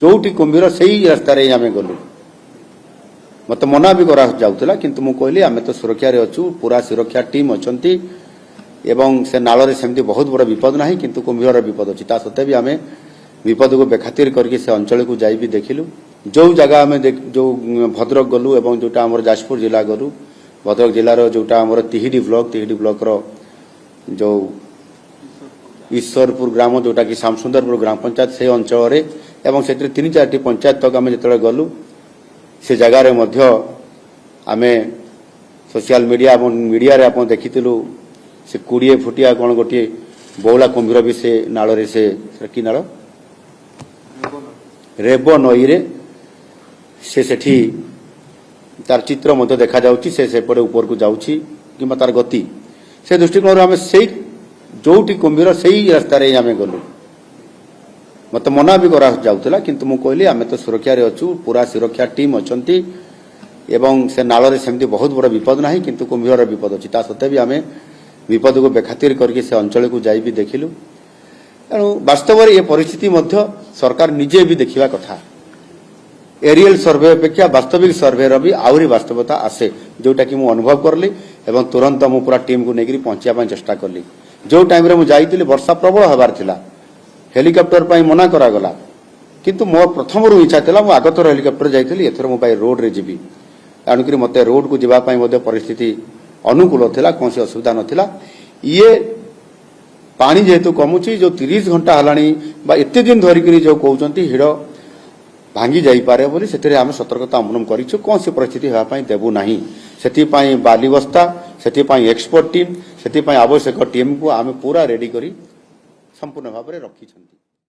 जोटी कुंभीर से ही रास्तार आम गलु मत मना भी करा जाउतला किंतु मु कहली आमे तो सुरक्षा रे अछु पूरा सुरक्षा टीम अछंती एवं से नाल रे सेमती बहुत बड़ विपद नाही किंतु कुंभीर विपद अछि ता सत्ते भी आमे विपद को बेखातिर करके से अंचल को जाई भी देखिलु जो जगह आमे जो भद्रक गलु एवं जोटा हमर जाजपुर जिला गलु भद्रक जिला रो जोटा हमर तिहिडी ब्लॉक रो जो ईश्वरपुर ग्राम जोटा कि श्यामसुंदरपुर ग्राम पंचायत से अंचल रे एवं से 3-4 पंचायत तक आमे जतले गलु से जगह रे मध्य आमे सोशल मीडिया एवं मीडिया रे आपण देखितिलु से 20 फुटिया कोन गोटे बौला कुंभीर भी से नाल रे से कि नाल रेबो नई रे से सेठी तार चित्र मध्य देखा जाउची से सेपड़े ऊपर को जाउची किंबा तार गति से दृष्टिकोण आमे सेई जोटी कुंभीर सेई रास्ता रे आमे गलु मत मना भी करा जाउतला किंतु मु कहली आमे तो सुरक्षा रे अछु पूरा सुरक्षा टीम अछंती एवं से नाल रे सेमती बहुत बड़ विपद नाही किंतु कुंभीर विपद अछि ता सत्ते भी आमे विपद को बेखातिर करके से अंचल को जाई भी देखिलु एणु वास्तव रे ये परिस्थिति मध्य सरकार निजे भी देखिबा कथा एरियल सर्वे अपेक्षा वास्तविक सर्वे रो भी आउरी वास्तवता आसे जोटा कि मु अनुभव करली एवं तुरंत मु पूरा टीम को नेकरी पहुंचिया पय चेष्टा करली जो टाइम रे मु जाईतिली वर्षा प्रबल हबार थिला हेलिकॉप्टर पाई मना करा गला किंतु मोर प्रथम रु इच्छा थिला मु आगतर हेलिकॉप्टर जाईतिली एथर मु पाई रोड रे जिबी आणुकरी मते रोड को जिबा पाई मते परिस्थिति अनुकूल थिला कोनसी असुविधा नथिला ये पानी जेहेतु कमुची जो 30 घंटा हलानी बा एते दिन धरिकरी जो कहउचंती हिड भांगी जाई पारे बोली सेतरे हम सतर्कता अवलंबन करिछु कोन से परिस्थिति हेबा पाई देबु नाही सेति पाई बाली बस्ता सेति पाई एक्सपर्ट टीम सेति पाई आवश्यक टीम को आमे पूरा रेडी करी संपूर्ण भाव रे रखी छंती।